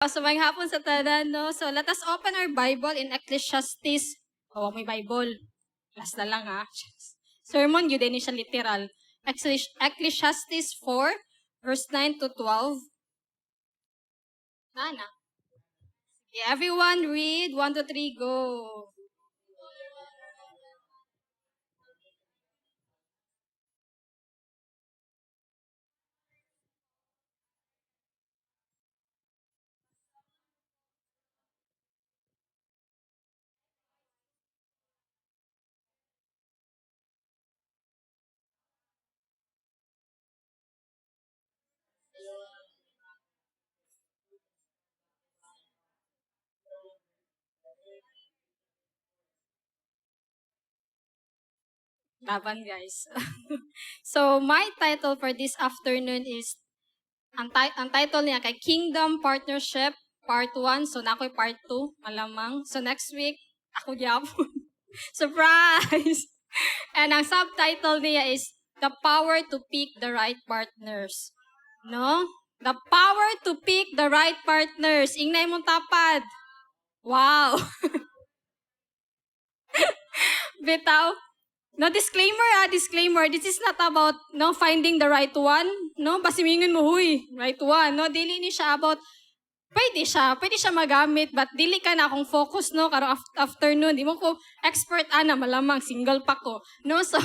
So, may hapon sa tanan, no? So, let us open our Bible in Ecclesiastes. Oh, may Bible. Last na lang, ha? Sermon, yun din siya literal. Ecclesiastes 4, verse 9 to 12. Nana. Okay, everyone read. 1, 2, 3, go. Laban, guys. So, my title for this afternoon is, ang title niya kay Kingdom Partnership Part 1. So, na ako'y Part 2, malamang. So, next week, ako gyapon. Surprise! And ang subtitle niya is, The Power to Pick the Right Partners. No? The power to pick the right partners. Ingnay mong tapad. Wow! Bitaw. No, disclaimer. This is not about no finding the right one. No, basimingon mo, huy, right one. No, dili ni siya about pwede siya magamit, but dili ka na akong focus, no, karong afternoon. Di mo ko expert ana, malamang single pa ko. No, so,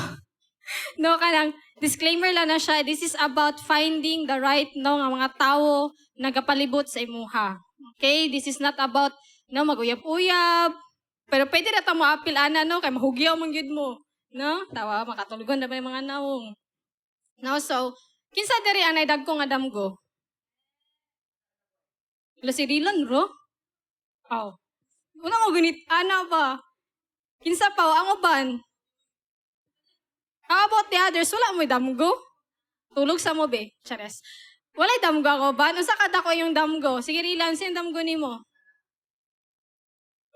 no, kanang disclaimer lang na siya. This is about finding the right, no, nga mga tao nagapalibot sa imuha. Okay? This is not about, no, maguyab-uyab. Pero pwede na ta mo apil ana, no, kay mahugyaw mong yun mo. No? Tawa, makatulugan na ba yung mga naong? No, so, kinsa diri anay dagko nga damgo? Lasirilan, bro? Oh. Una mo gunit, ana ba? Kinsa pa, ang uban? How about the others? Wala mo'y damgo? Tulog sa mo, be. Chares. Wala'y damgo ako ba? Unsa ka dako yung damgo? Sige, Rilan, sino damgo ni mo?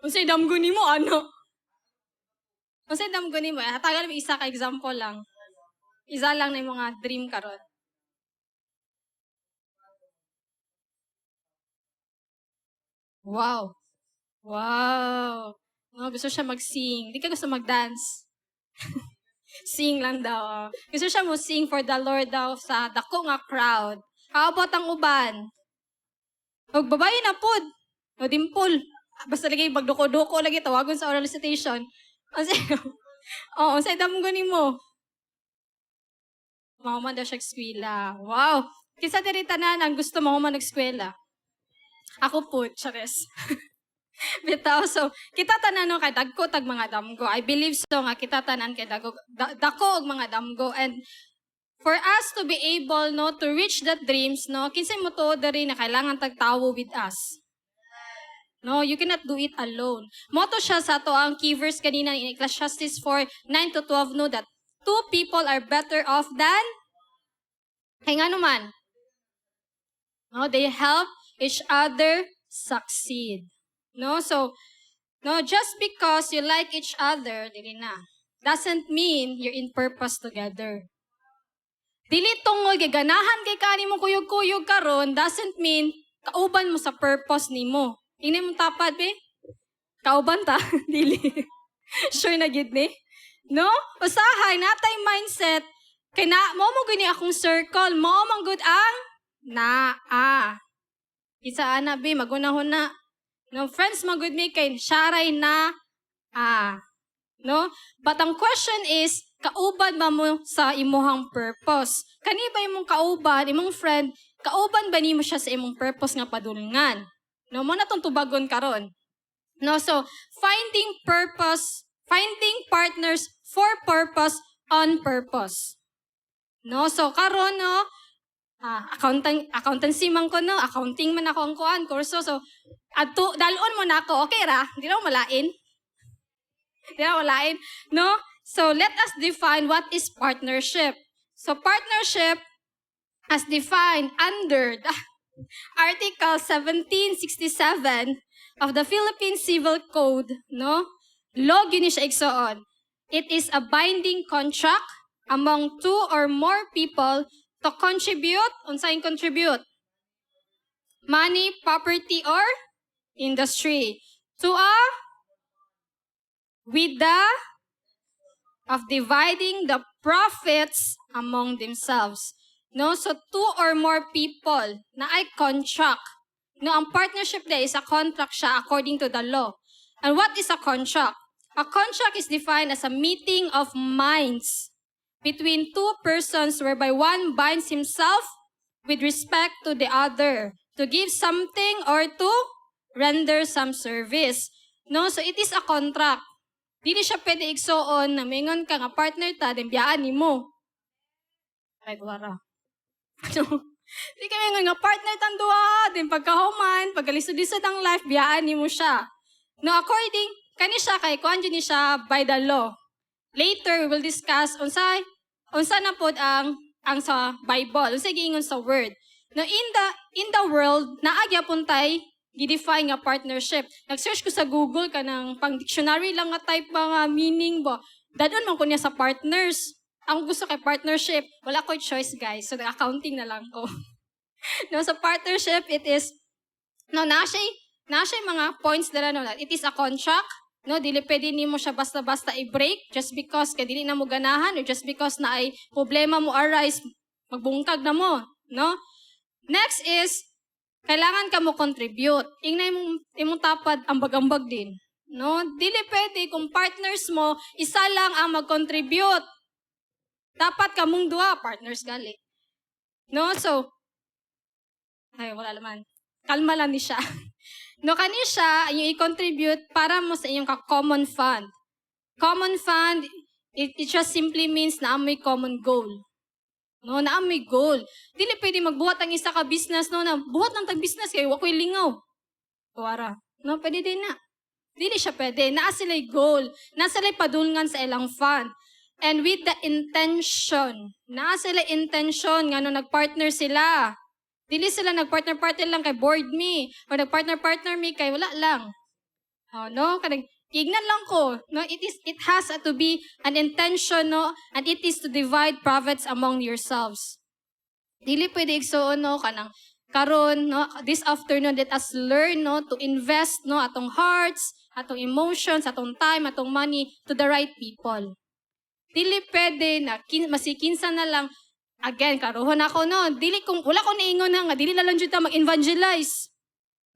Unsay damgo ni mo, ano? Unsay damgo ni mo? Hatagal mo isa ka example lang. Isa lang na yung mga dream karon. Wow. Wow. No, gusto siya mag-sing. Di ka gusto mag-dance. Sing lang daw. Gusto siya mo sing for the Lord daw sa dako nga crowd. How about ang uban? Og babae na pod. O dimple. Basta lagi magduko-duko lagi tawagon sa oral recitation. Kasi oo, sa damgo nimo. Mama daw siya eskwela. Wow. Kinsa diri tanan ang gusto mo man eskwela? Ako po, chares. Bitaw, so, kita tanan no, kay dagko tag mga damgo. I believe so nga, kita tanan kay dako og mga damgo. And for us to be able, no, to reach that dreams, no, kinsay mo to diri na kailangan tagtawo with us. No, you cannot do it alone. Moto siya sa to ang key verse kanina in Ecclesiastes 4, 9 to 12, no, that two people are better off than, kay nga naman, no, they help each other succeed. No, so, no, just because you like each other, dili na, doesn't mean you're in purpose together. Dili tungod kay ganahan kay kani mo kuyog-kuyog karon, doesn't mean kauban mo sa purpose nimo. Ingay mo tapad be? Kauban ta, dili. Sure na gid ni? No? Usahay natay mindset kay na mo gini akong circle, mo man good ang Isa ana be magunahon na. No, friends magud me kay syaray na no? But ang question is, kauban ba mo sa imuhang purpose? Kani ba imong kauban, imong friend, kauban ba nimo siya sa imong purpose nga padulngan? No, mo na tong tubagon karon. No, so finding partners for purpose on purpose. No, so karon no, accountancy man ko no, accounting man ako ang kuan kurso. So adto dalon mo na ako, okay ra? Di na malain. Di na malain, no? So let us define what is partnership. So partnership as defined under the Article 1767 of the Philippine Civil Code, no? Law gini siya igsoon. It is a binding contract among two or more people to contribute, unsaying contribute? money, property, or industry. With the of dividing the profits among themselves. No, so two or more people na ay contract. No, ang partnership day is a contract siya according to the law. And what is a contract? A contract is defined as a meeting of minds between two persons whereby one binds himself with respect to the other to give something or to render some service. No, so it is a contract. Dili siya pwede igsoon na mingon ka nga partner ta, then biyaan ni mo. Ay, wala. Di ka mingon nga partner tan duha, then pagkahuman, pagkalisod-lisod ang life, biyaan ni mo siya. No, according, kani siya kay kuan ni siya by the law. Later, we will discuss unsa na pod ang sa Bible, unsa giingon sa word. No, in the world, naagya puntay gi-define nga partnership. Nag-search ko sa Google kanang pang dictionary lang nga type mga meaning ba. Dadon man ko niya sa partners. Ang gusto kay partnership, wala ko choice guys. So accounting na lang ko. No, sa partnership it is na siya mga points dala no. It is a contract. No, dili pwede nimo siya basta-basta i-break just because kay dili na mo ganahan or just because na ay problema mo arise, magbungkag na mo, no? Next is kailangan ka mo contribute. Ingna imong tapad ambag-ambag din. No? Dili pwede kung partners mo, isa lang ang mag-contribute. Dapat kamong duha, partners gali. No? So, ay, wala naman. Kalma lang ni siya. No, kani siya, yung i-contribute para mo sa inyong common fund. Common fund, it just simply means na may common goal. No, na may goal. Dili pwede magbuhat ang isa ka business, no, na buhat ng tag-business kayo, wako'y lingaw. Kuwara. No, pwede din na. Dili siya pwede. Naa sila'y goal. Naa sila'y padulngan sa ilang fund. And with the intention, naa sila'y intention nga no nagpartner sila. Dili sila nagpartner-partner lang kay board me. O nagpartner-partner me kay wala lang. Oh, no, kanang ignan lang ko, no? It has to be an intention, no? And it is to divide profits among yourselves. Dili pwede igsoon, no? Kanang karon, no? This afternoon, let us learn, no? To invest, no? Atong hearts, atong emotions, atong time, atong money to the right people. Dili pwede na masikinsa na lang. Again, karohon ako, no? Dili kung wala ko niingon na nga, dili na lang jud ta mag-evangelize.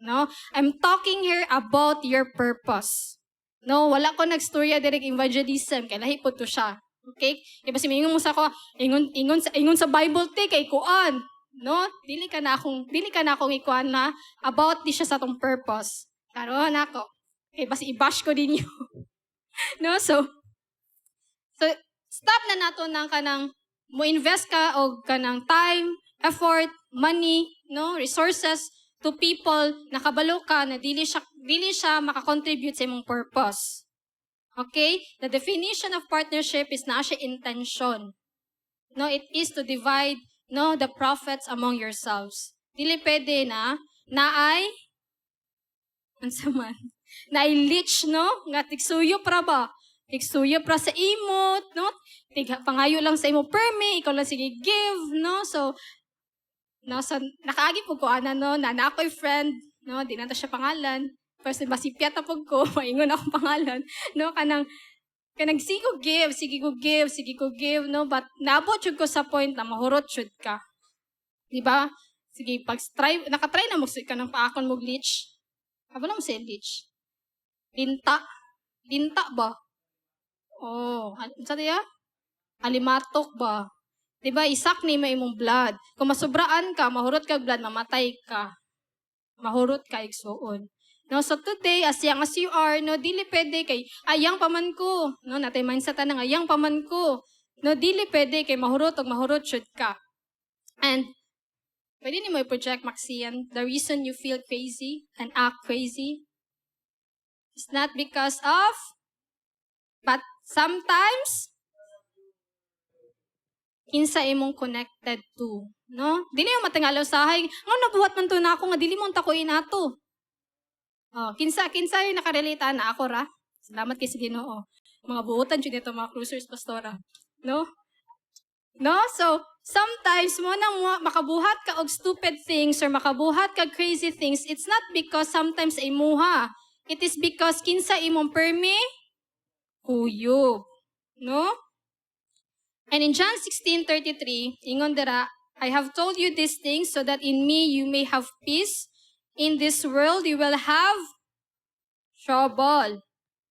No? I'm talking here about your purpose. No, wala ko nagstorya direct evangelism kay lahi po to siya. Okay? Kaya basi mingon mo sa ko, ingon sa Bible te kay kuan. No? Dili ka na akong ikuan na about di siya sa tong purpose. Karon ako. Kay basi i-bash ko din you. No, so stop na nato nang kanang mo invest ka og kanang time, effort, money, no, resources to people na kabalo ka na dili siya makakontribute sa imong purpose. Okay? The definition of partnership is na siya intention. No, it is to divide, no, the profits among yourselves. Dili pwede na ay unsa man. Na leech, no? Nga tigsuyo pra ba? Tigsuyo pra sa imot, no? Pangayo lang sa imo permi, ikaw lang sige give, no? So nakaagi po ko, no, na ako'y friend, no, di na to siya pangalan. First, masipyat na po ko, maingon akong pangalan, no, kanang sige ko give, no, but naabot yun ko sa point na mahurot yun ka. Diba? Sige, nakatry na magsuit ka ng paakon mo glitch. Aba lang mo sa glitch. Linta ba? Oh, sa tiya? Alimatok ba? Diba, isak ni may imong blood. Kung masubraan ka, mahurot ka blood, mamatay ka. Mahurot ka, igsuon. No, so today, as young as you are, no, dili pwede kay, ayang paman ko. No, natay mindset na ayang paman ko. No, dili pwede kay mahurot should ka. And, pwede ni mo i-project, Maxian, the reason you feel crazy and act crazy is not because of, but sometimes, kinsa imong connected to, no? Dili yung matangalaw sahay, nga nabuhat man to na ako, nga dili mo ko inato. Oh, kinsa yung nakarelate na ako ra. Salamat kay sa Ginoo. Mga buutan jud nito mga cruisers pastora, no? No? So, sometimes mo na makabuhat ka og stupid things or makabuhat ka crazy things, it's not because sometimes imuha. It is because kinsa imong permi kuyog. No? And in John 16:33, ingon dira, I have told you these things so that in me you may have peace. In this world you will have trouble.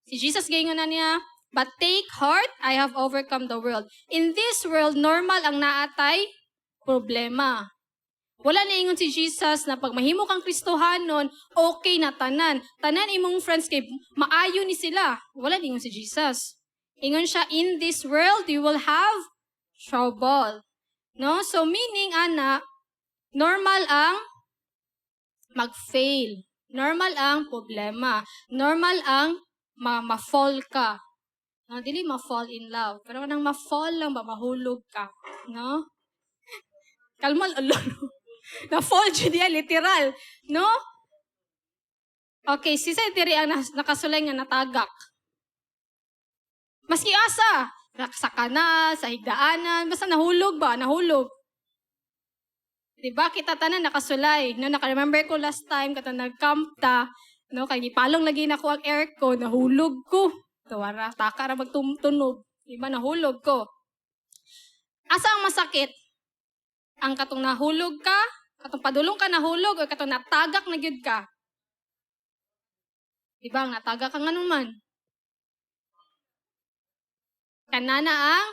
Si Jesus gaingon na niya, but take heart, I have overcome the world. In this world, normal ang naatay problema. Wala na ingon si Jesus na pag mahimo kang Kristohanon, okay na tanan. Tanan imong friends kay maayo ni sila. Wala na ingon si Jesus. Ingon siya, in this world, you will have trouble. No? So, meaning, ana, normal ang mag-fail. Normal ang problema. Normal ang ma-fall ka. No? Dili ma-fall in love. Pero nang ma-fall lang ba, mahulog ka. No? Kalmal, alolo. Na-fall dyan yan, literal. No? Okay, si Diri ang nakasulay nga natagak. Maski asa, sa kana, sa higdaanan, basta nahulog ba? Nahulog. Diba? Kita tanan nakasulay. No, naka-remember ko last time, kata nag-camp ta, no, kay gipalong lagi na ko ang aircon, nahulog ko. Tawara, taka ra magtunog. Diba? Nahulog ko. Asa ang masakit? Ang katong nahulog ka, katong padulong ka nahulog, o katong natagak na gyud ka. Diba? Ang natagak ka nga naman. Kanana ang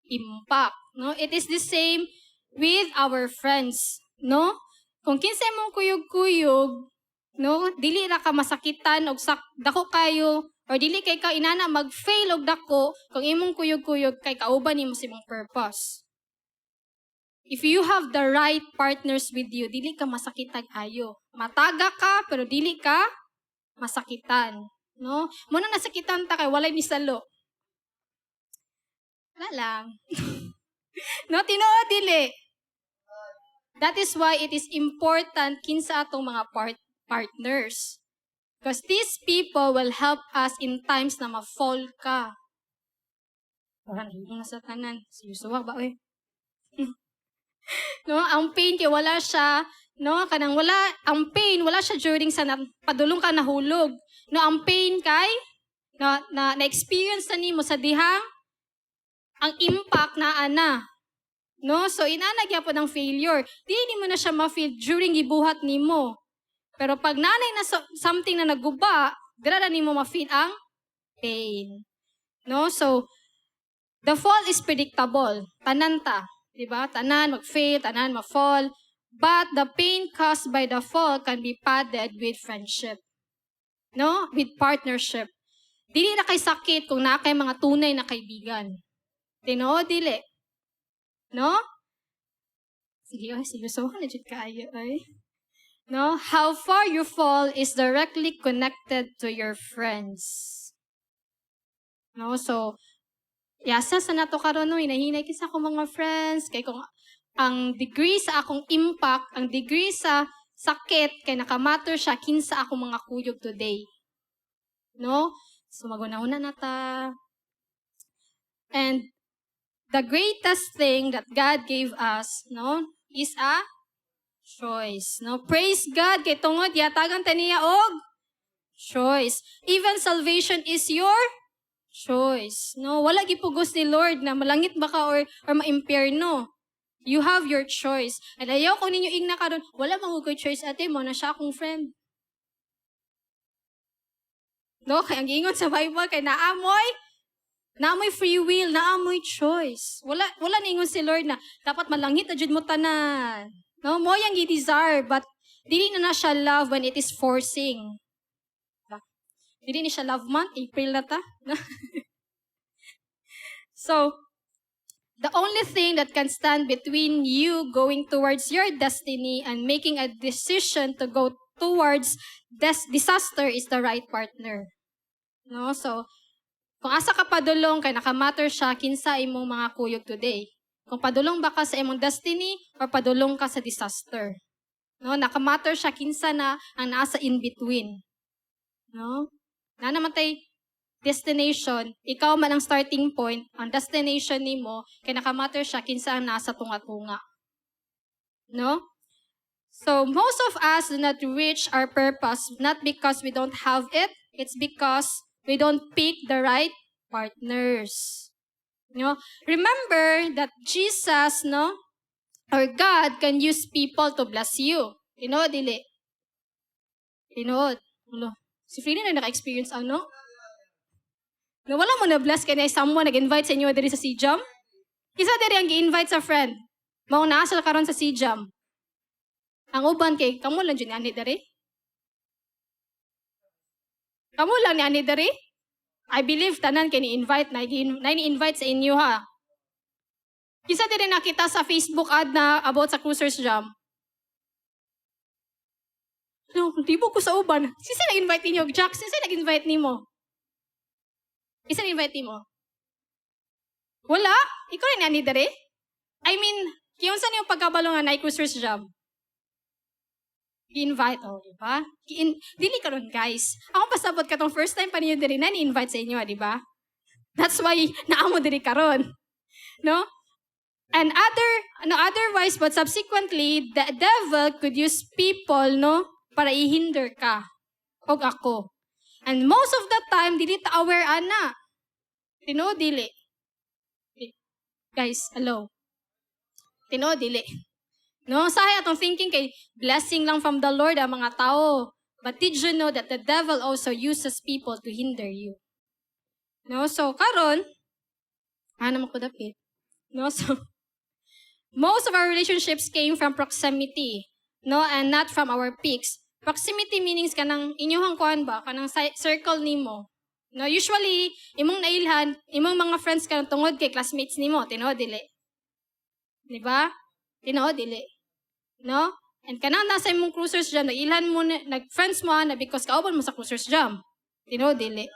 impact. No? It is the same with our friends. No? Kung kinsay mong kuyog-kuyog, no? Dili ra ka masakitan og dako kayo or dili kay ka inana mag-fail og dako kung imong kuyog-kuyog kay kauban nimo sa imong purpose. If you have the right partners with you, dili ka masakitan ayo. Mataga ka pero dili ka masakitan. No? Muna nasakitan ta kay walay misalo. Wala lang. No, tinuod dili. That is why it is important kinsa atong mga partners. Because these people will help us in times na ma-fall ka. Parang hindi na sa tanan. Siyusuwa ba, oy? No, ang pain kay wala siya, no, kanang wala, ang pain wala siya during sa padulong ka nahulog. No, ang pain kay na-experience na nimo sa dihang ang impact na ana. No? So, inanagya po ng failure. Di mo na siya ma-feel during gibuhat nimo. Pero pag nanay na something na naguba, dira na nimo ma-feel ang pain. No? So, the fall is predictable. Tanan ta. Diba? Tanan mag-fail, tanan ma-fall. But the pain caused by the fall can be padded with friendship. No? With partnership. Dili na kay sakit kung na kay mga tunay na kaibigan. Tino, dili. No? Sige, so legit kayo, ay. No? How far you fall is directly connected to your friends. No? So, yasa sa nato karon no, hinahinay kisa akong mga friends, kay kung ang degree sa akong impact, ang degree sa sakit, kay nakamatter siya, kinsa akong mga kuyog today. No? So, magunahuna na ta. And, the greatest thing that God gave us, no, is a choice. No, praise God kay tungod yatagan ta niya og choice. Even salvation is your choice. No, wala gipugos ni Lord na malangit ba ka or maimpyerno. You have your choice. And ayaw ko ninyo igna karon, wala mahugoy choice ate mo na siya akong friend. No, kay ang ingon sa Bible kay naamoy free will, naamoy choice. Wala ningon si Lord na dapat malangit na jud mo tanan. No, mo yang i-desire, but dili na siya love when it is forcing. Dili ni siya love month, April na ta. So, the only thing that can stand between you going towards your destiny and making a decision to go towards disaster is the right partner. No, so kung asa ka padulong, kay nakamatter siya, kinsa imong mga kuyog today. Kung padulong ba ka sa imong destiny, or padulong ka sa disaster. No? Nakamatter siya, kinsa na ang nasa in-between. No? Na naman tay, destination, ikaw man ang starting point, ang destination nimo kay nakamatter siya kinsa ang nasa tunga-tunga. No? So, most of us do not reach our purpose not because we don't have it, it's because we don't pick the right partners. No? Remember that Jesus, no, or God can use people to bless you. Tinood, dili. Tinood. Si Frida na naka-experience ano? Na wala mo na-bless kay na someone nag-invite sa inyo diri sa CJAM? Kisa diri ang gi-invite sa friend. Mao naa sila karon sa CJAM. Ang uban kay kamo lang jud ni ani diri. Kamo lang ni ani diri. I believe tanan kay ni-invite na ni-invite sa inyo ha. Kisa diri nakita sa Facebook ad na about sa Cruisers Jam. No, di ko sa uban. Sino nag-invite ninyo? Jack, sino nag-invite nimo? Isa nag-invite nimo? Wala? Ikaw rin ani dere? I mean, kiyon sa niyo pagkabalo nga na Cruisers Jam? I-invite, di ba? Dili karon guys. Ako pasabot ka tong first time pa niyo dere na ni-invite sa inyo, di ba? That's why naamo diri karon. No? And otherwise, but subsequently, the devil could use people, no, para i-hinder ka. Og ako. And most of the time, dili ta aware ana. Tino, dili. Guys, hello. Tino, dili. No, sahay atong thinking kay blessing lang from the Lord ang mga tao. But did you know that the devil also uses people to hinder you? No, so karon, ano mo ko dapit? No, so most of our relationships came from proximity, no, and not from our peaks. Proximity meanings kanang inyuhang kuan ba, kanang circle nimo. No, usually imong nailhan, imong mga friends kanang tungod kay classmates nimo, tinuod dili. Di ba? Tinuod dili. No? And kanang nasa imong Cruisers Jam, nailhan mo nag-friends mo na because kauban mo sa Cruisers Jam. Tinuod dili.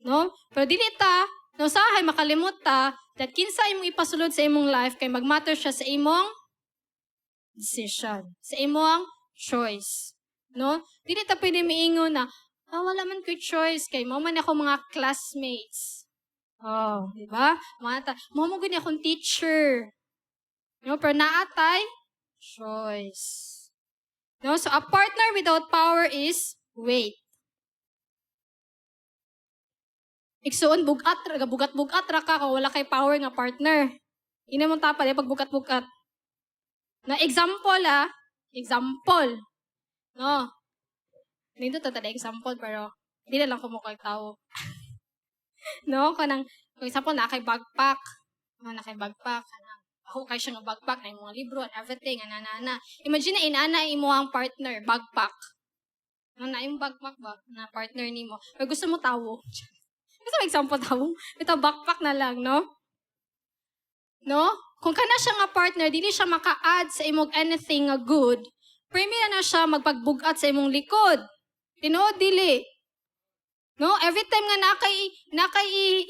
No? Pero dili ta, no, sahay makalimot ta that kinsa imong ipasulod sa imong life kay magmatter siya sa imong decision, sa imong choice. No? Dili ta pwede miingon na, wala man ko choice kay mo man ako mga classmates. Oh, di ba? Mo mo gani akong teacher. No, pero naatay choice. No, so a partner without power is weight. Igsuon bugat ra ka kung wala kay power nga partner. Ina mo tapad pag bugat-bugat. Na example example. No. Nindot ta example pero di na lang ko mo kay tao. No, kanang for example na kay backpack. No, na kay backpack kanang ako kay siya nga backpack na mga libro and everything ana. Imagine na inana imo ang partner backpack. No, na yung backpack ba na partner nimo. Or gusto mo tawo. Gusto mo example tawo? Ito backpack na lang, no? No? Kung kana siya nga partner, dili siya maka-add sa imong anything nga good. Premier na siya magpagbugat sa imong likod. Tinuod dili. No, every time nga nakay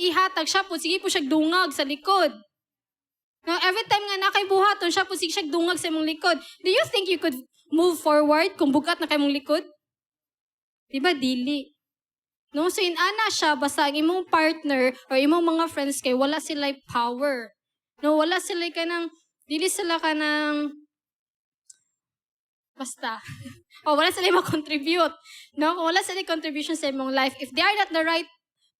ihatag siya po sige po siya dungag sa likod. No, every time nga nakay buhaton siya po sige siya dungag sa imong likod. Do you think you could move forward kung bugat na kay imong likod? Diba dili? No, so inana siya basta ang imong partner or imong mga friends kay wala sila power. No, wala sila kanang dili sila kanang basta. Wala sila ma-contribute. No? Kung wala sila contribution sa imong life, if they are not the right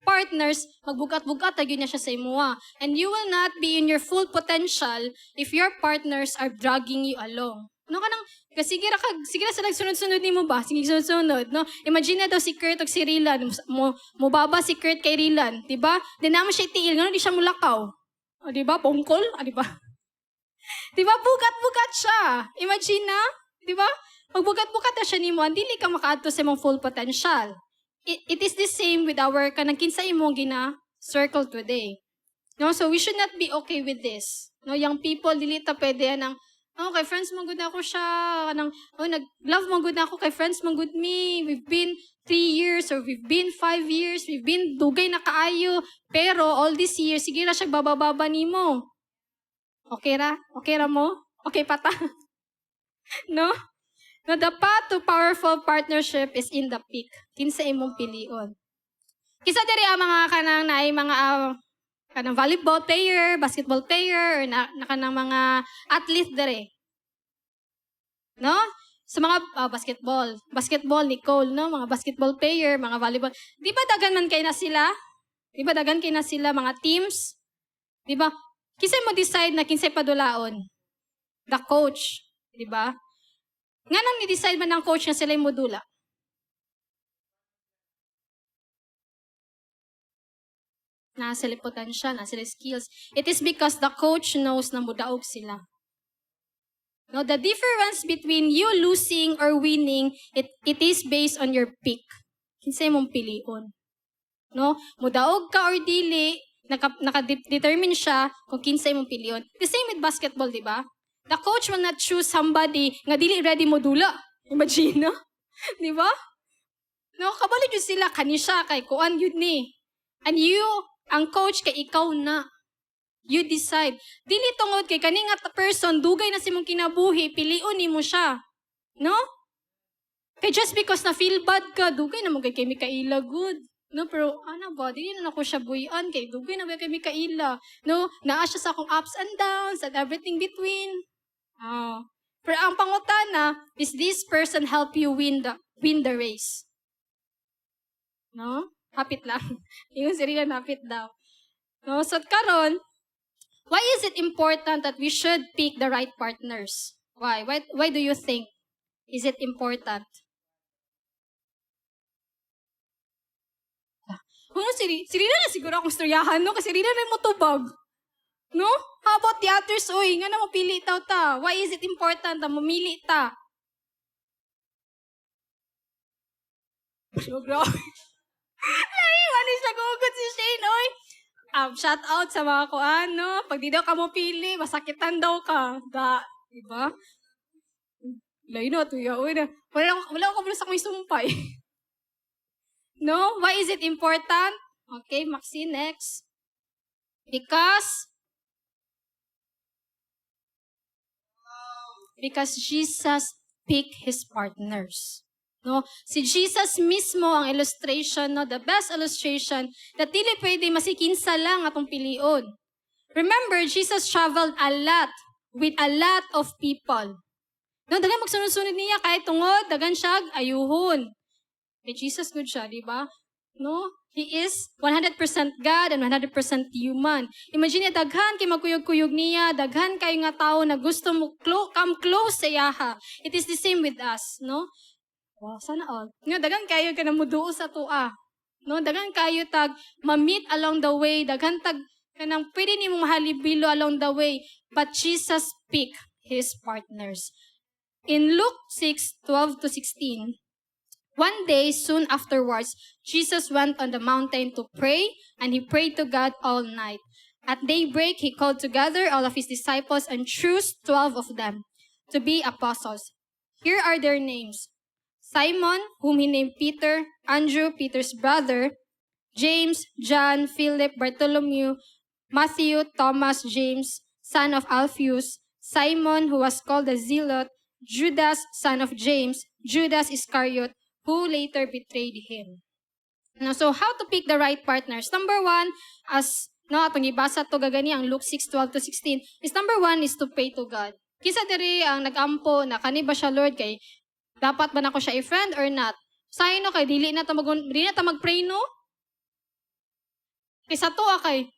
partners, magbugat-bugat yun na siya sa imuha. And you will not be in your full potential if your partners are dragging you along. No, kanang, sige ra sila sunod-sunod nimo ba? Sige sunod-sunod, no? Imagine na daw si Kurt o si Rilan, mubaba si Kurt kay Rilan, di ba? Di naman siya tiil, no? Di siya mulakaw. O, di ba? Pungkol? O, di ba? Di ba? Bugat-bugat siya. Imagine na? Di ba? Pag bugat-bugat na siya nimo, dili ka makaadto sa imong full potential. It is the same with our kanang kinsa imong gina-circle today. No, so we should not be okay with this. No, young people dili ta pwede nang kay friends man gud ako siya, kanang nag-love man gud ako kay friends man gud me. We've been 3 years or we've been 5 years, we've been dugay na kaayo, pero all these years sige ra siya bababa nimo. Okay ra? Okay ra mo? Okay pa ta? No? No, the path to powerful partnership is in the peak. Kinsa imong pilion. Kisa diri ang mga kanang naay mga kanang volleyball player, basketball player, or na kanang mga athlete diri. No? Sa mga basketball, Nicole, no? Mga basketball player, mga volleyball. Di ba dagan man kay na sila? Di ba dagan kay na sila mga teams? Di ba? Kisay mo decide na kinsay padulaon? The coach. Di ba? Nga nang ni-decide man ng coach na sila yung modula. Nasa sila potential, nasa sila skills. It is because the coach knows na mudaog sila. No, the difference between you losing or winning, it is based on your pick. Kinsay mong pilion. No? Mudaog ka or dili, naka-determine siya kung kinsay mong pilion. The same with basketball, di ba? The coach will not choose somebody nga dili ready mo dula. Imagine, no? Di ba? No, kabalo yun sila, kanisya, kay kuan yun ni. And you, ang coach, kay ikaw na. You decide. Dili tungod kay kani nga person, dugay na si mong kinabuhi, pilion ni mo siya. No? Kay just because na feel bad ka, dugay na mo kay Mikaela good. No, pero ano ba, dili na ako siya buyan, kay dugay na ba kay Mikaela. No, naa siya sa akong ups and downs and everything between. Oh. Pero ang pangutana, is this person help you win the race? No? Hapit lang. Yung sarili hapit daw. No, so karon, why is it important that we should pick the right partners? Why? Why do you think? Is it important? Sirina na siguro akong storyahan, no? Kasi rina na mo tubag. No? How about the others? Uy, nga na mapili ta. Why is it important na mamili ta? So, grabe. Ay, wala siya gugod si Shane, oy. Shout out sa mga kuan, no? Pag di daw ka mo pili, masakitan daw ka. Diba? Lain na, tuya. Uy, wala ko sa kong sumpay. No? Why is it important? Okay, Maxine, next. Because Jesus picked His partners. No? Si Jesus mismo ang illustration, no? The best illustration that dili pwede masikinsa lang atong pilion. Remember, Jesus traveled a lot with a lot of people. No, dagan magsunod-sunod niya kahit tungod, dagan siya ayuhon. Kay Jesus good siya, di ba? No? He is 100% God and 100% human. Imagine niya, daghan kay magkuyog-kuyog niya, daghan kayo nga tao na gusto mo come close sa iyaha. It is the same with us, no? Wow, sana all. No, daghan kayo ka na muduo sa tua. No, daghan kayo tag ma-meet along the way, daghan tag kanang pwede nimo mahalibilo along the way, but Jesus picked His partners. In Luke 6:12-16, one day soon afterwards, Jesus went on the mountain to pray, and He prayed to God all night. At daybreak, He called together all of His disciples and chose 12 of them to be apostles. Here are their names: Simon, whom He named Peter; Andrew, Peter's brother; James, John, Philip, Bartholomew, Matthew, Thomas, James, son of Alphaeus; Simon, who was called the Zealot; Judas, son of James; Judas Iscariot, who later betrayed Him. Now, so how to pick the right partners? Number one, as atong ibasa to gagani ang Luke 6:12-16, is number one is to pray to God. Kisa diri ang nagampo na kani ba siya Lord kay dapat ba nako siya i-friend or not? Sayo no kay dili na ta mag-pray no? Kisa to kay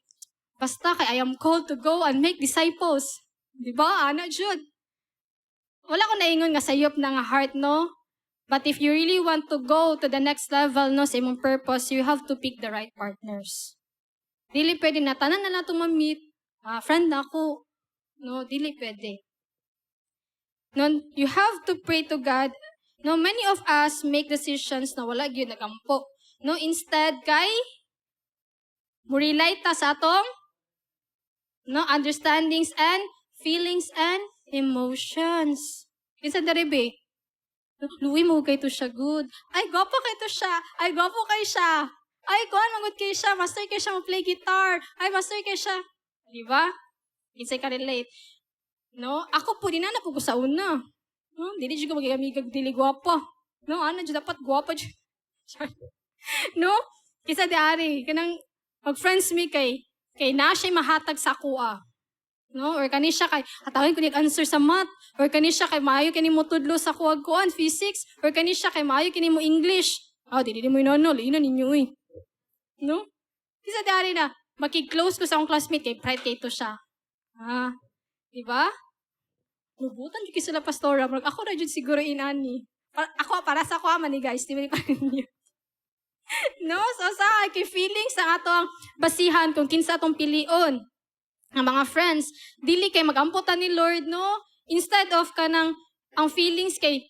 basta kay I am called to go and make disciples. Di ba? Ana jud. Wala ko naingon nga sayop na nga heart no. But if you really want to go to the next level no sa imong purpose, you have to pick the right partners. Dili pwede na tanan na nato ma-meet. Friend na ako. No, dili pwede. No, you have to pray to God. No, many of us make decisions na wala gyud nagampo. No, instead kay mo-relate ta sa atong understandings and feelings and emotions. Kinsa diri be? Luwi mo kay to siya good. Ay, gwapo kay to siya. Ay, gwapo kay siya. Ay, kuhan, magod kay siya. Master kay siya mag-play guitar. Ay, master kay siya. Di ba? Kinsay ka relate. No? Ako po, di na po ko sa una. No? Dili siya magiging dili gwapo. No? Ano, dyan dapat gwapo. No? Kisa di ari, kanang mag-friends me kay na siya mahatag sa kuha. No? Or kani siya kay hatawin ko answer sa math. Or kani siya kay maayo kini mo tudlo sa kuwag-kuan, physics. Or kani siya kay maayo kini mo English. Dili mo inano, liina ninyo eh. No? Kisa di ari na, makik-close ko sa akong classmate kay pride kay to siya. Di ba? Nubutan kay sila pastora, ako na jud siguro inani. Para sa ako man ni guys, di ba pa ninyo? No? So sa kay feelings ang ato ang basihan kung kinsa atong pilion. Ang mga friends, dili kay magamputan ni Lord, no? Instead of kanang ang feelings kay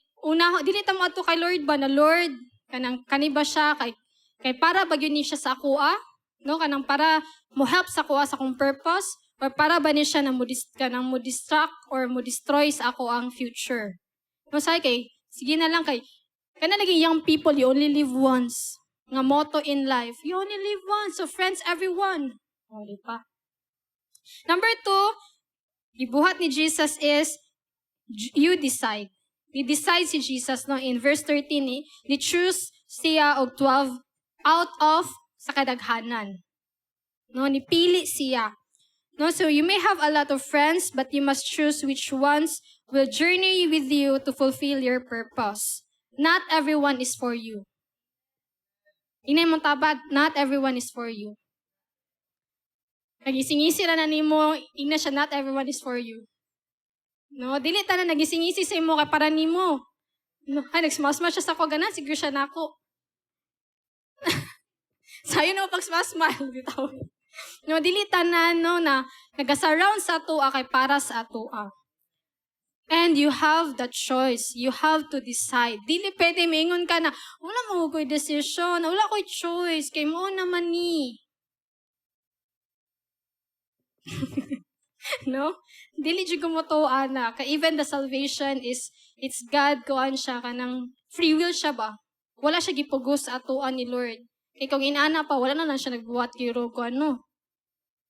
dili ta mo ato kay Lord ba na Lord, kanang kaniba siya kay para ba gyud ni siya sa kuha, no? Kanang para mo help sa kuha sa akong purpose or para ba ni siya na mo distract or mo destroy sa ako ang future. No say kay sige na lang kay kana naging young people, you only live once. Nga motto in life, you only live once. So friends, everyone. Di pa. Number 2, ibuhat ni Jesus is, you decide. I-decide si Jesus, no? In verse 13, ni-choose siya og 12 out of sa kadaghanan. No? Nipili siya. No? So you may have a lot of friends, but you must choose which ones will journey with you to fulfill your purpose. Not everyone is for you. Inay mong tabag, not everyone is for you. Nagisingisi na nimo, ina siya, not everyone is for you. No, dili ta na nagisingisi sa imo kay para nimo. No, nagsmasmas siya sa ko ganan, siguro siya nako. Sayo na pag-smile bitaw. No, dili tanan no na nagasurround sa atoa kay para sa atoa. And you have the choice. You have to decide. Dili pwede maingon ka na, wala mo ko'y decision, wala ko'y choice, kay mo naman ni. No? Dili jud ko mo to ana. Even the salvation it's God kuan siya kanang free will siya ba? Wala siya gipugos sa atuan ni Lord. Kay kung inana pa wala na lang siya nagbuhat kiro ko ano.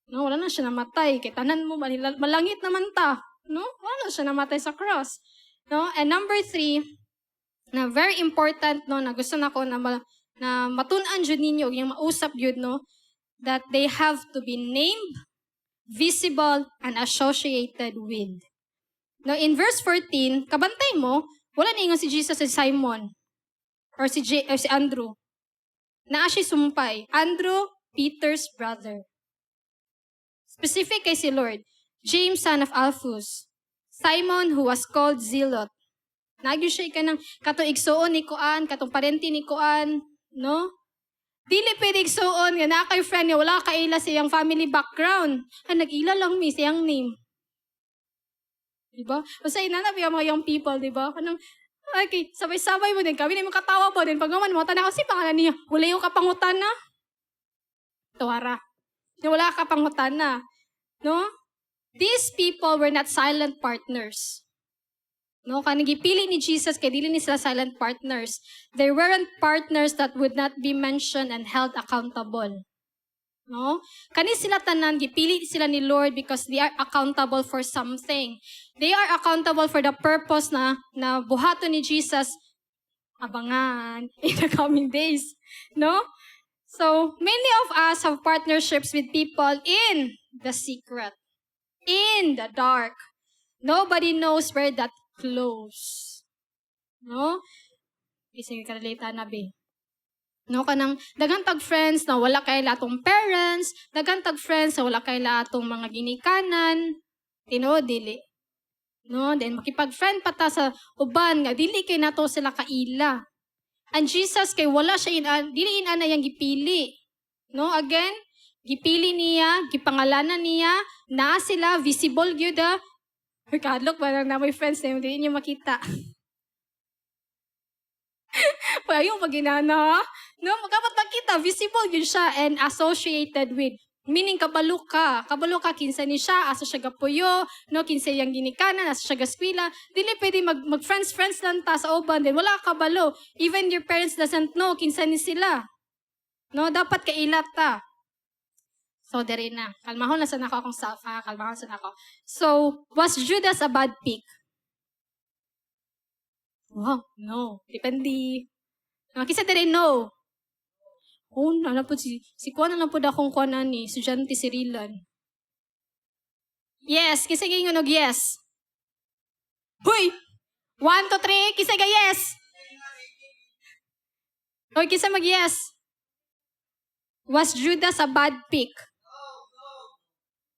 No, wala na siya namatay kay tanan mo malangit naman ta. No? Wala na siya namatay sa cross. No? And number 3, na very important no na gusto nako na matun-an jud ninyo yung mausap jud no that they have to be named, visible, and associated with. Now, in verse 14, kabantay mo, wala na ingon si Jesus si Simon or si Andrew. Naa siya sumpay. Andrew, Peter's brother. Specific kay si Lord. James, son of Alphaeus. Simon, who was called Zealot. Nagyo siya ka ng katong igsuon ni Kuan, katong parenti ni Kuan, no? Dili pwede igsuon nga na kay friend niya, wala kaila siyang family background. Nag-ila lang mi siyang name. Diba? Basta inanabi ang mga young people, diba? Kanang, okay, sabay-sabay mo din. Kami na yung katawa po din. Pag naman mo, tanaw si pangalan niya. Wala yung kapangutan na. Tuwara. Wala kapangutan na. No? These people were not silent partners. No, kanang gipili ni Jesus kay dili ni sila silent partners. They weren't partners that would not be mentioned and held accountable. No? Kani sila tanan gipili sila ni Lord because they are accountable for something. They are accountable for the purpose na buhaton ni Jesus abangan in the coming days. No? So, many of us have partnerships with people in the secret, in the dark. Nobody knows where that close. No? Isig ka relate na be. No, kanang daghang tag friends na wala kay latong parents, daghang tag friends na wala kay latong mga ginikanan, dili. No, then makipag-friend pa ta sa uban nga dili kay nato sila kaila. And Jesus kay wala siya dili ina yang gipili. No, again, gipili niya, gipangalanan niya, na sila visible gyud. Kadlok ba na may friends na hindi niyo makita. Wala yung paginana. No, magkapat makita, visible yun siya and associated with. Meaning, kabalo ka. Kabalo ka, kinsa ni siya, asa siya gapuyo, no, kinsa yung ginikanan, asa siya gaskwila. Dili pwede mag-friends lang ta sa uban din. Wala kabalo. Even your parents doesn't know kinsa ni sila. No, dapat kailat ta. So, dere na. Kalmahon na sa nako akong self, ha? Kalmahon sa nako. So, was Judas a bad pick? Wow, no. Depende. No, kisa dere no. Oh, na po si kuan na po akong kuan ani, estudyante si Rilan. Yes, kisa gingon og yes. Huy! 1, 2, 3, kisa ga yes. Hoy, kisa mag yes. Was Judas a bad pick?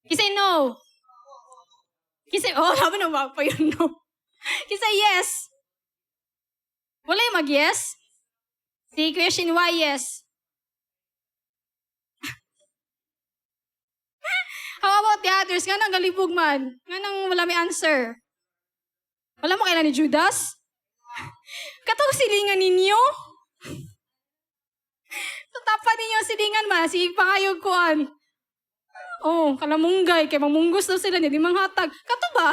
Kisa no. Kisa, sabi na ba pa yun no. Kisa yes. Wala yung mag yes? Si question why yes? How about the others? Nga nang galibog man. Nga nang wala may answer. Wala mo kailan ni Judas? Katong silingan ninyo? Tatapan ninyo silingan ma, si pangayog kuan. Oh, kalamunggay, kay mamunggos daw sila, hindi manghatag. Kato ba?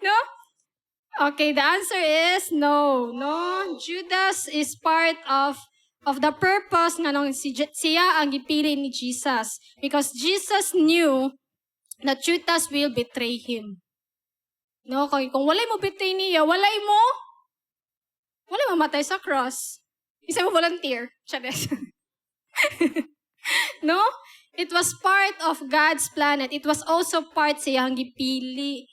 No? Okay, the answer is no. No, Judas is part of the purpose nga nung siya ang gipili ni Jesus. Because Jesus knew that Judas will betray him. No, kung walay mo betray niya, walay mamatay sa cross. Isa mo volunteer. Chanes. No? It was part of God's plan and it was also part sa iyang gipili.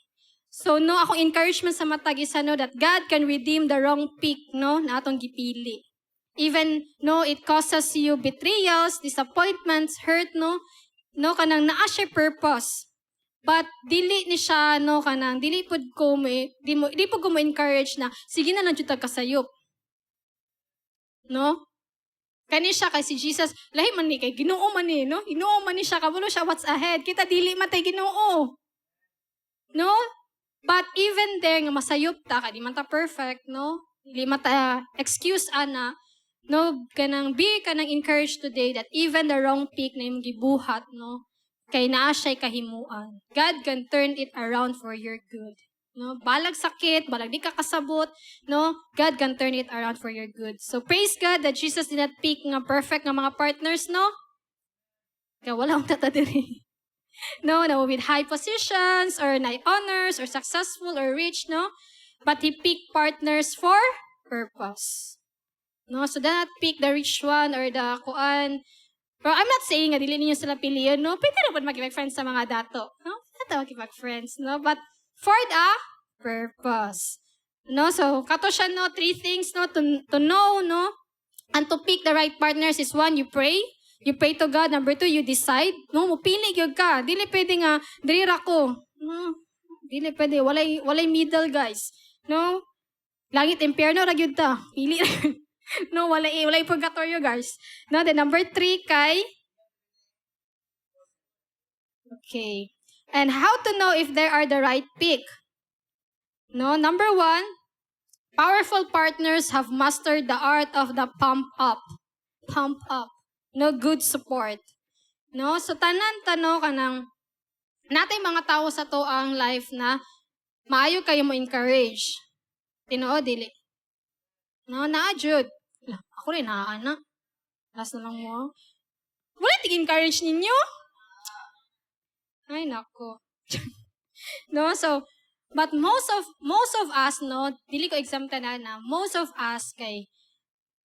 So, no, akong encouragement sa matag isa, no, that God can redeem the wrong pick, no, na atong gipili. Even, no, it causes you betrayals, disappointments, hurt, no, kanang naa siya purpose. But, dili ni siya, no, kanang, dili po ko mo encourage na, sige na lang dito kasayop. No? Kani siya kay si Jesus, lahi man ni kay Ginoo man ni, no? Ginoo man ni siya, kabulo siya what's ahead. Kita dili matay Ginoo. No? But even there nga masayop ta, kay di man ta perfect, no? Dili mata excuse ana, no? Kanang encouraged today that even the wrong pick na imong gibuhat, no? Kay naa siya kahimuan. God can turn it around for your good. No, balag sakit, balag di ka kasabot, no, God can turn it around for your good. So praise God that Jesus did not pick nga perfect nga mga partners, no? Kaya wala akong tatadiri. No, with high positions, or na honors, or successful, or rich, no? But He picked partners for purpose. No, so do not pick the rich one or the kuan. Pero I'm not saying nga dili ninyo sila piliyon, no? Pwede na po makipag-friends sa mga dato, no? Pwede makipag-friends, no? But for the purpose. No, so kato siya, no, 3 things, no, to know, no, and to pick the right partners is 1, you pray to God. Number 2, you decide, no, mupili gyud ka. Dili pwede nga diri ra ko. No, dili pwede, walay middle, guys. No, langit impyerno ra gyud ta. Pili ra. No, walay purgatorio, guys. No, then number 3 kay okay. And how to know if they are the right pick? No, number 1, powerful partners have mastered the art of the pump up. Pump up. No, good support. No, so tanan kanang natay mga tao sa to ang life na maayo kayo mo encourage. Tinoo dili. No, naa jud. Ako rin ana. Last na lang mo. Wala tig-encourage ninyo? Ay, nako. No, so, but most of us, no, dili ko exempta na, most of us kay,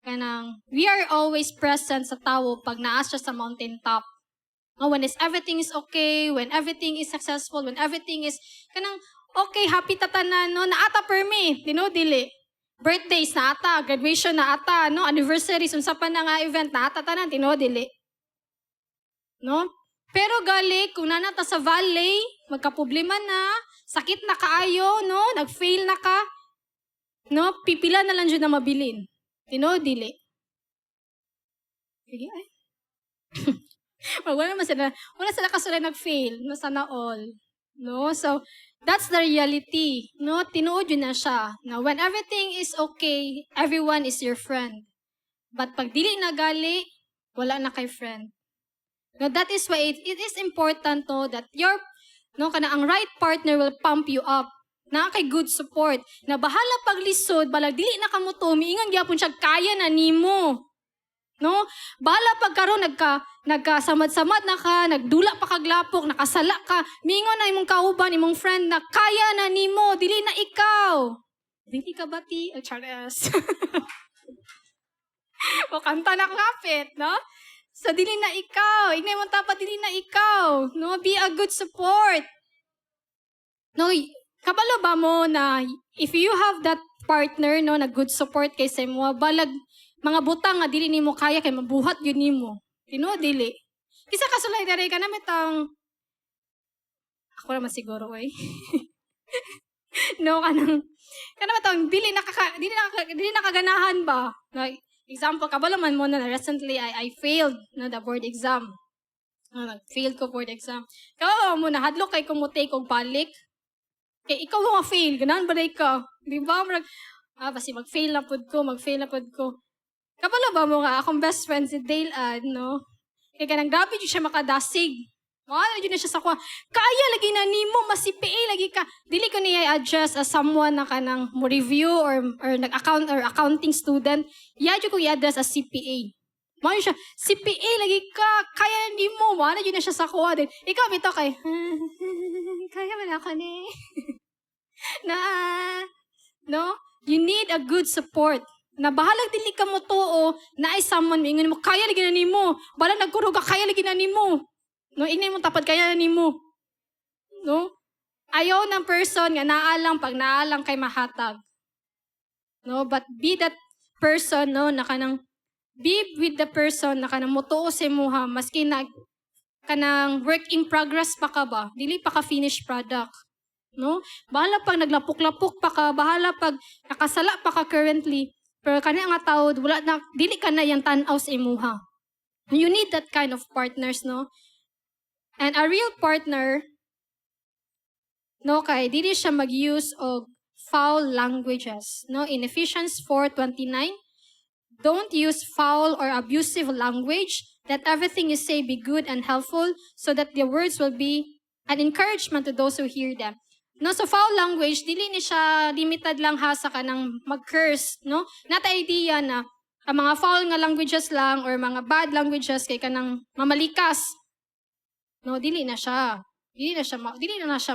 kanang, we are always present sa tao pag naas siya sa mountaintop. No, when everything is okay, when everything is successful, when everything is, kanang, okay, happy tatanan, no, naata per me, dili. Birthdays na ata, graduation na ata, no, anniversaries, unsa pa na nga event na ata tanan, dili. No? Pero gali, kung nanata sa valley, magkaproblema na, sakit na kaayo, no? Nag-fail na ka, no? Pipila na lang dyan na mabilin. Dili. Sige, ay. wala sila kasulay nag-fail, no? Sana all. No? So, that's the reality. No? Tinuod yun na siya. Now, when everything is okay, everyone is your friend. But pag dili na gali, wala na kay friend. Now, that is why it is important, no, that ang right partner will pump you up. Na kay good support. Na bahala paglisod, balag dili na kamo to, miingan gyapon siya kaya na nimo. No? Bahala pagkaron nagkasamad-samad na ka, nagdula pa kaglapok, nakasala ka, miingon na imong kauban, imong friend na kaya na nimo, dili na ikaw. Dili ka bati, Charles. O kanta na kapit, no? So, dili na ikaw. Ignay mo tapat, dili na ikaw. No? Be a good support. No, kabalo ba mo na if you have that partner, no, na good support kay sa mo, balag mga butang nga dili nimo kaya kay mabuhat yun nimo. Tino, dili. Kisa kasulay dere ka na metang ako naman siguro, eh. No, kanang matang dili nakaganahan ba? Like, example, kabalo man mo na recently I failed no the board exam. No, nag-failed ko board exam. Kawawa mo na hadlok kay ko mo take og balik. Kay ikaw mo ma-fail, ganahan ba ka? Di ba? Basi mag-fail na pod ko. Kabalo ba mo nga, akong best friend si Dale no? Kaya kanang grabe dyan siya makadasig. Wala dyan na siya sa kuha. Kaya lagi na nimo, mas CPA lagi ka. Dili ko niya i-adjust as someone na kanang mo review or nag-account or accounting student. Dyan ko i-address as CPA. Wala siya, CPA lagi ka. Kaya nimo, wala dyan na siya sa kuha. Ikaw, bito kay, kaya man ako ni. No? You need a good support. Na bahalag dili ka mo tuo, na ay someone mingon mo, kaya lagi na nimo. Balang nagkurog ka, kaya lagi na nimo. No, ingay mo tapad kaya na nimo. No? Ayaw ng person nga naalang pag naalang kay mahatag. No, but be that person no na kanang be with the person na kanang mutuo sa imuha maski na kanang work in progress pa ka ba, dili pa ka finished product. No? Bahala pag naglapok-lapok pa ka, bahala pag nakasala pa ka currently, pero kanya nga tao, wala na, dili ka na yung tanaw sa imuha. You need that kind of partners, no? And a real partner, no, kay dili siya mag-use of foul languages. No? In Ephesians 4:29, don't use foul or abusive language. Let everything you say be good and helpful so that the words will be an encouragement to those who hear them. No, so foul language, dili ni siya limited lang ha sa kanang mag-curse, no? Nata idea na ang mga foul nga languages lang or mga bad languages kay kanang mamalikas. No, dili na siya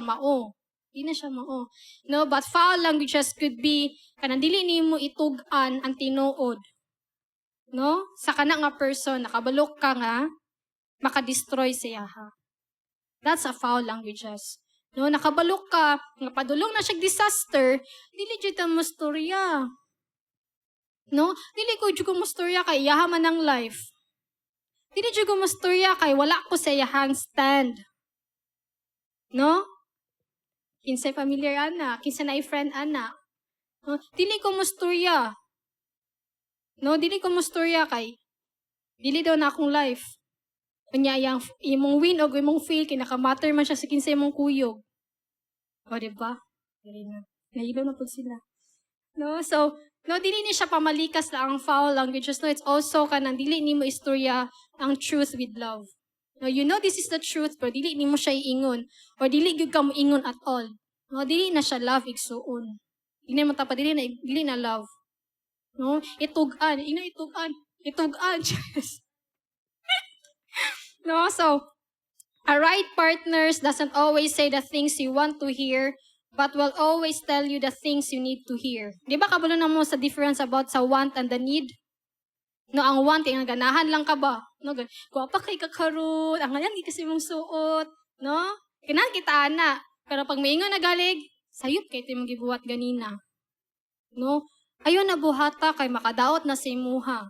mao. No, but foul languages could be kanang dili nimo itug-an ang tinuod. No? Sa kana nga person nakabalok ka nga makadestroy siya ha. That's a foul languages. No, nakabalok ka, nga padulong na siya disaster, dili jud ta mo storya. No? Dili ko jud ko mo storya kay yahaman ng life. Dili jud ko mo storya kay wala ko sa iyahang stand. No? Kinsay familiar ana, kinsay na friend ana. No? Dili ko mo storya. No, dili ko mo storya kay dili daw na akong life. Kanya imong win o imong fail, kinakamatter man siya sa kinsay mong kuyog. O, diba? Dili na. Nahilo na po sila. No, so, no, dili ni siya pamalikas na ang foul languages. No, it's also kanang dili ni mo istorya ang truth with love. No, you know this is the truth, pero dili ni mo siya iingon. Or dili gyud ka mo ingon at all. No, dili na siya love igsuon. Dili mo tapad, dili na love. No, itugan. Yes. No, so, a right partners doesn't always say the things you want to hear, but will always tell you the things you need to hear. Di ba kabalo na mo sa difference about sa want and the need? No, ang want, yung ganahan lang ka ba? No, guwapa kay kakaroon, ang ngayon, di kasi mong suot. No? Kailangan kita ana. Pero pag maingon na galig, sayop kay ito yung gibuhat ganina. No? Ayun na buhata kay makadaot na si imuha.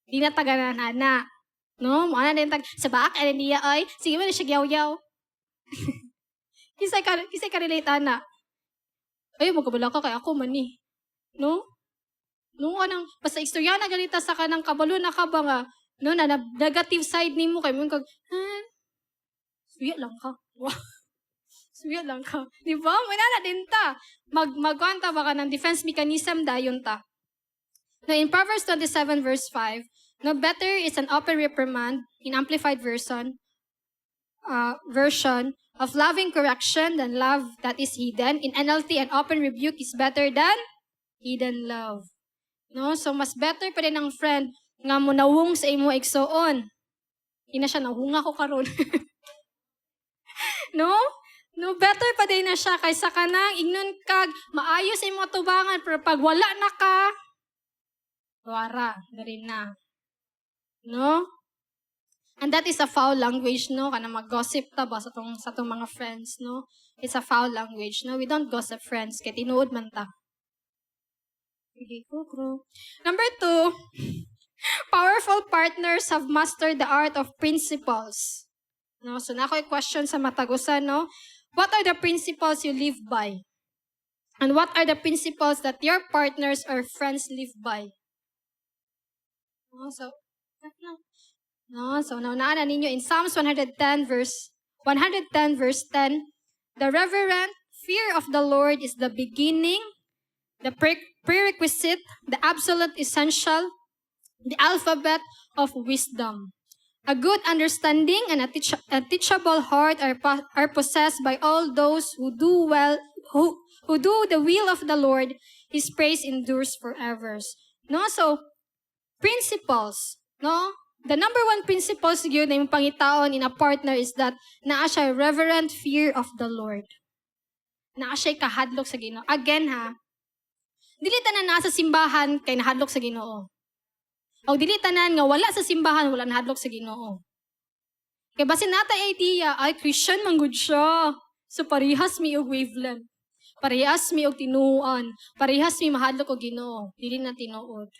Di na taganan ana. No? Mga na din sa baak, ano niya ay, sige mo na siya yaw-yaw. Kisay ka relate, ana. Ay, magkabala ka kay ako man eh. No? No, basta istorya na ganita sa kanang kabalo na ka ba nga, no, na negative side ni mo, kay mo kag, suya lang ka. Suya lang ka. Di ba? May na din ta. Magkwanta ba ka ng defense mechanism dayon ta. Now, in Proverbs 27 verse 5, no, better is an open reprimand in amplified version of loving correction than love that is hidden. In NLT, an open rebuke is better than hidden love. No, so mas better pa din ang friend nga mo nawung sa imo igsoon. Ina siya nahunga ko karon. No? No, better pa din na siya kaysa kanang ignon kag maayo sa imo tubangan pero pag wala na ka, Wara, dari na. No? And that is a foul language, no? Kana mag-gossip ta ba sa tong mga friends, no? It's a foul language, no? We don't gossip friends, kaya tinuod man ta. Sige, kukro. Number 2, powerful partners have mastered the art of principles. No? So, na ako'y question sa matagusan, no? What are the principles you live by? And what are the principles that your partners or friends live by? No? So naunaan ninyo in Psalms 110 verse 10, the reverent fear of the Lord is the beginning, the prerequisite, the absolute essential, the alphabet of wisdom. A good understanding and a teachable heart are possessed by all those who do the will of the Lord. His praise endures forever. No, so principles, no? The number 1 principle siguro na yung pangitaon in a partner is that naa siya reverent fear of the Lord. Naa siya kahadlok sa Ginoo. Again ha, dili tanan naa sa simbahan kay nahadlok sa Ginoo. O dili tanan nga wala sa simbahan wala nahadlok sa Ginoo. Kay basin natay idea ay Christian man gud siya. So parehas mi og wavelength. Parehas mi og tinuan. Parehas mi mahadlok og Ginoo. Dili na tinuod.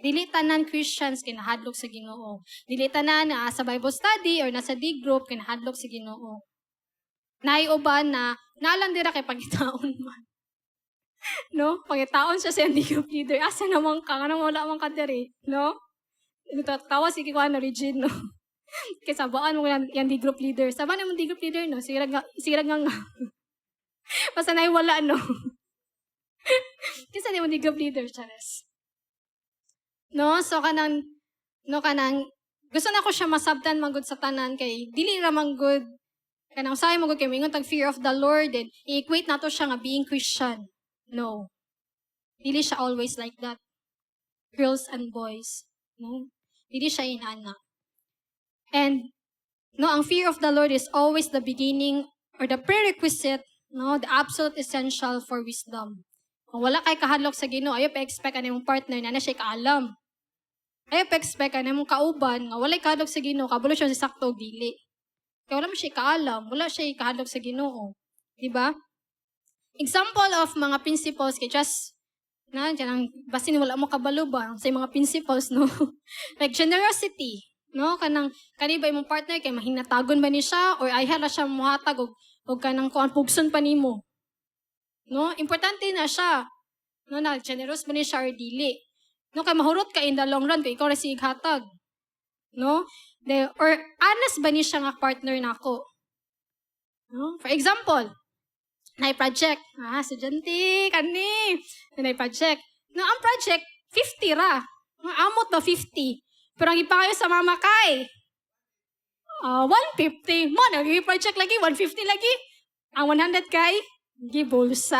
Dili tanan Christians kinahadlok sa Ginoo. Dili tanan na sa Bible study or nasa D group kinahadlok sa Ginoo. Naay uban na nalang dira kay pangitaon man. No? Pangitaon siya sa D group leader. Asa naman ka? Anong wala man ka diri? No? Tawa si Kikuan na Regine, no? Kaya sabaan mo yan D group leader. Sabaan naman D group leader, no? Sirag nga. Basta naay wala, no? Kasi naman D group leader, Chares. No, so kanang gusto na ko siya masabtan magud sa tanan kay dili ra man good kanang say magud kay mingon tag fear of the Lord and i-equate nato siya nga being Christian. No. Dili siya always like that. Girls and boys, no? Dili siya inana. And no, ang fear of the Lord is always the beginning or the prerequisite, no, the absolute essential for wisdom. Kung wala kay kahadlok sa Ginoo, ayo pa expect ani mong partner na siya kaalam. Ayo pa-expect ka na mong kauban nga walay kahadlok sa Ginoo, kabulo siya sa sakto dili. Kaya wala mo siya kaalam, wala siya kahadlok sa Ginoo. Diba? Example of mga principles kay just diyan basin wala mo kabalo ba sa mga principles, no? Like generosity, no? Kani ba imong partner kay mahinatagon ba ni siya or ay hala siya mohatag og kanang kuan pugson pa nimo. No? Importante na siya. No, na generous ba ni siya or dili. No, kay mahurot ka in the long run kay ikaw ra si ighatag. No? Or honest ba ni siya nga partner nako? No? For example, nay project. Estudyante, kani. Nay project. No, ang project, 50 ra. Amot ba 50? Pero ang ipangayo sa mama kay, 150. Mo, nag-project lagi, 150 lagi. Ang 100 kay, gibulsa.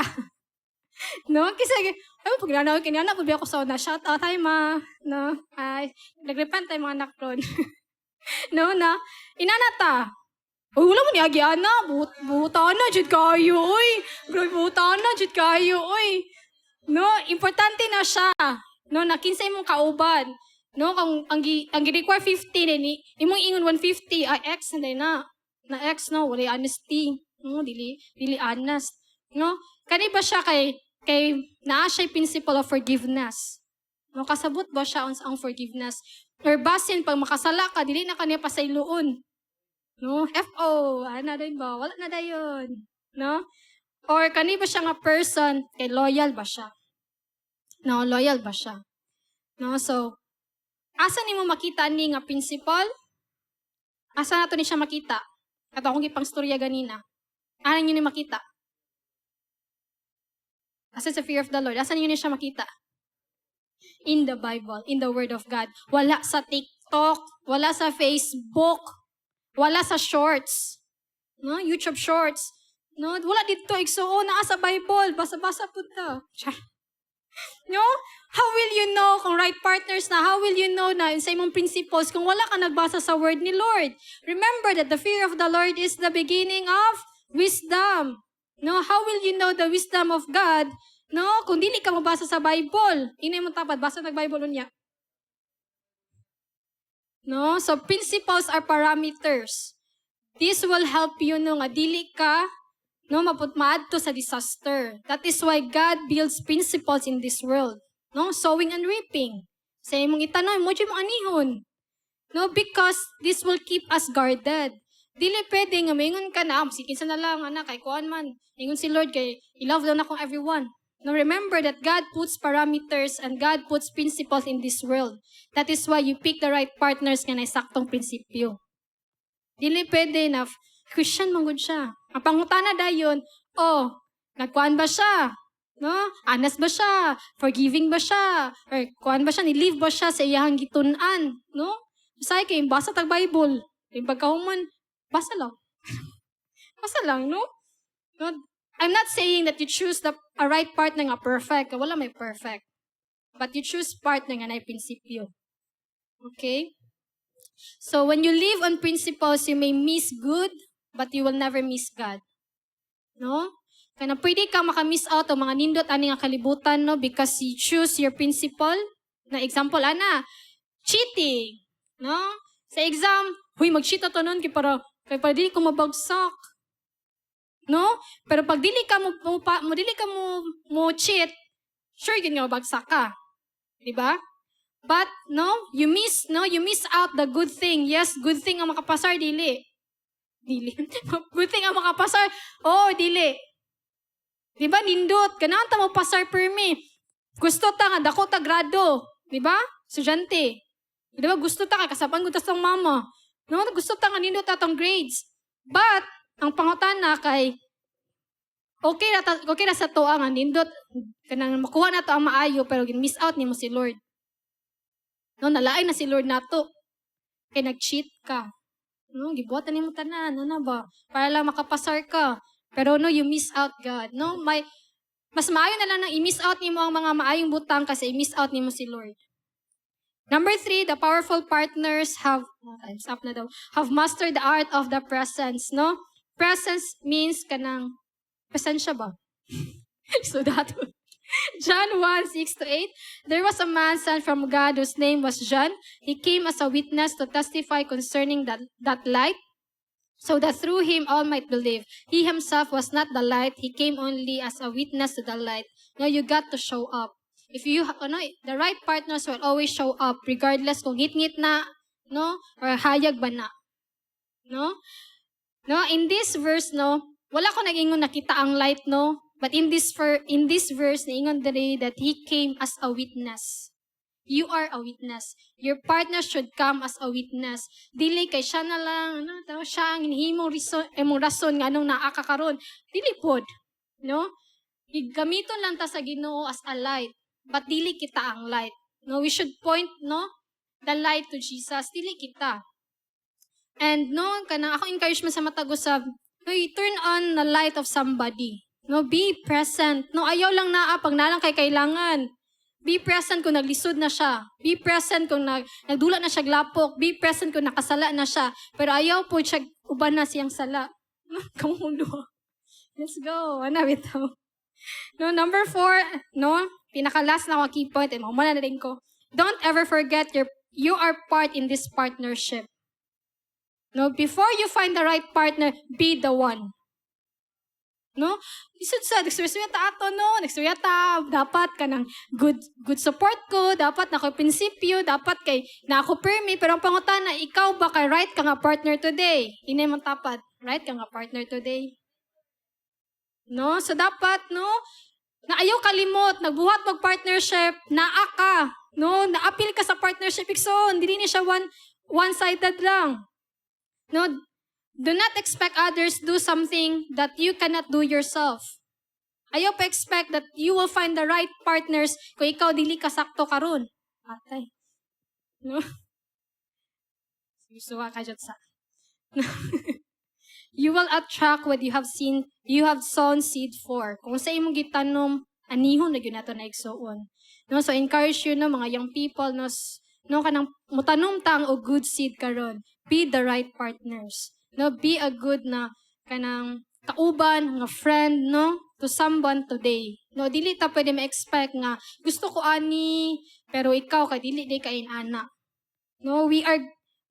No? Kasi, ay, pag nanawag kinana, pag ako sa na, shout out, hi ma. No? Ay, nagrepent tayo mga anak ron. No, na? Inanata. Uy, wala mo ni Agiana. Butana, jud kayo, uy. Butana, jud kayo, uy. No? Importante na siya. No? Na kinsay mong kauban. No? Ang gi-require 50, imong ingon 150, ay, X, na. Na X, no? Wala honesty. No? Dili honest. No? Kani ba siya kay naa siya principle of forgiveness. No, kasabot ba siya ang forgiveness? Or basin pag makasala ka dili na kaniya pasayloon. No, FO, ana din ba? Wala na dayon. No? Or kani ba siya nga person kay loyal ba siya? No, loyal ba siya? No, so asa nimo makita ni nga principle? Asa nato ni siya makita? Ato akong gipang storya ganina. Ano niyo ni makita? Asa sa fear of the Lord? Asan niyo siya makita? In the Bible, in the Word of God. Wala sa TikTok, wala sa Facebook, wala sa shorts. No? YouTube shorts. No? Wala dito, igsuo na sa Bible. Basa-basa po ta. No? How will you know kung right partners na? How will you know na sa imong principles kung wala ka nagbasa sa Word ni Lord? Remember that the fear of the Lord is the beginning of wisdom. No, how will you know the wisdom of God No, kung dili ka mabasa sa Bible, inay mo tapad basa nag Bible unya. No, so principles are parameters. This will help you no nga dili ka no maadto sa disaster. That is why God builds principles in this world. No, sowing and reaping. Sa imong itanom mo mo anihon. No, because this will keep us guarded. Dili pwede nga maingon ka na, sige sa na lang, anak, kay kuan man. Ingon si Lord, kay i-love daw na akong everyone. Now remember that God puts parameters and God puts principles in this world. That is why you pick the right partners nga na saktong prinsipyo. Dili pwede na, Christian manggod siya. Ang pangutana dayon, nagkuan ba siya? No? Honest ba siya? Forgiving ba siya? Or kuan ba siya? Nilive ba siya sa iyahang gitunan? No? Masaya kayo, basa tag Bible. Yung pagkahuman, basa lang. Basa lang, no? No? I'm not saying that you choose a right partner nga perfect. Wala may perfect. But you choose partner nga na prinsipyo. Okay? So, when you live on principles, you may miss good, but you will never miss God. No? Kaya pwede ka makamiss out o mga nindot ani nga kalibutan, no? Because you choose your principle. Na example, cheating. No? Sa exam, mag-cheat to nun kay para dili ko mabagsak. No? Pero pag dili ka mo cheat, sure yun nga mabagsak ka. Diba? But no, you miss out the good thing. Yes, good thing ang makapasar dili. Good thing ang makapasar. Dili. Diba nindot ganahan ta mo pasar permi. Gusto ta nga dako ta grado, diba? Estudyante. Diba gusto ta ka kasapan gud ta sa mama. No, gusto ta nga nindot atong grades. But ang pangutana kay okay na sa to nga nindot kanang makuha na to ang maayo pero gin-miss out nimo si Lord. No, nalaay na si Lord nato. Kay nag-cheat ka. No, gibuhatan nimo tanan, ano ba? Para lang makapasar ka. Pero no, you miss out God. No, mas maayo na lang nang i-miss out nimo ang mga maayong butang kasi i-miss out nimo si Lord. Number 3, the powerful partners have mastered the art of the presence. No, presence means kanang presensya ba? So that John 1:6-8. There was a man sent from God whose name was John. He came as a witness to testify concerning that light, so that through him all might believe. He himself was not the light. He came only as a witness to the light. Now you got to show up. If you, the right partners will always show up, regardless kung ngit-ngit na, no, or hayag ba na. No? No, in this verse, no, wala ko nag-ingon nakita ang light, no? But in this verse, naingon diri that he came as a witness. You are a witness. Your partner should come as a witness. Dili kay siya na lang, siya ang inihimong rason nga anong naa ka karon. Dili pod, no? Gamiton lang ta sa Ginoo as a light, but dili kita ang light. No, we should point, no, the light to Jesus. Dili kita. And no, kanang ako encouragement sa matag usab, no, you turn on the light of somebody. No, be present. No, ayaw lang naa pag nalang kay kailangan. Be present kung naglisod na siya. Be present kung nagdula na siya glapok. Be present kung nakasala na siya. Pero ayaw po siya uban na siyang sala. Kamundo. Let's go. Ano bitaw? No, number 4, no, pinaka-last na key point, muna na rin ko. Don't ever forget you are part in this partnership. No, before you find the right partner, be the one. No? Isod sa, nagsuryata ato, no? Nagsuryata, dapat ka ng good support ko, dapat na ko prinsipyo, dapat kay na ako permi, pero ang pangutana, ikaw ba kay right ka nga partner today? Inay mong tapat, right ka nga partner today? No? So dapat, no? Na ayaw kalimot, nagbuhat mag-partnership, naa ka, no? Naapil ka sa partnership, ikson, hindi ni siya one-sided lang. No? Do not expect others do something that you cannot do yourself. Ayaw pa expect that you will find the right partners kung ikaw dili ka sakto karon. Atay. No? Suwa ka dyan sa. You will attract what you have sown seed for. Kung sa imong gitanom, anihon na yun nato na igsoon. No? So encourage you, no, mga young people, no, kanang mutanom tang o good seed karon. Be the right partners. No, be a good na kanang kauban, nga friend, no? to someone today. No, dili ta pwede ma-expect nga gusto ko ani pero ikaw kay dili day kain ana. No, we are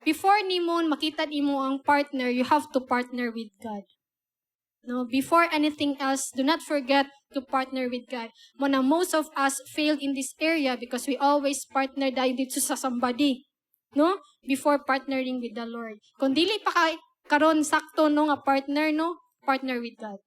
before nimo makita nimo ang partner, you have to partner with God. No, before anything else, do not forget to partner with God. Muna most of us failed in this area because we always partner dito sa somebody. No? Before partnering with the Lord. Kung dili pa karon sakto no nga partner no, partner with God.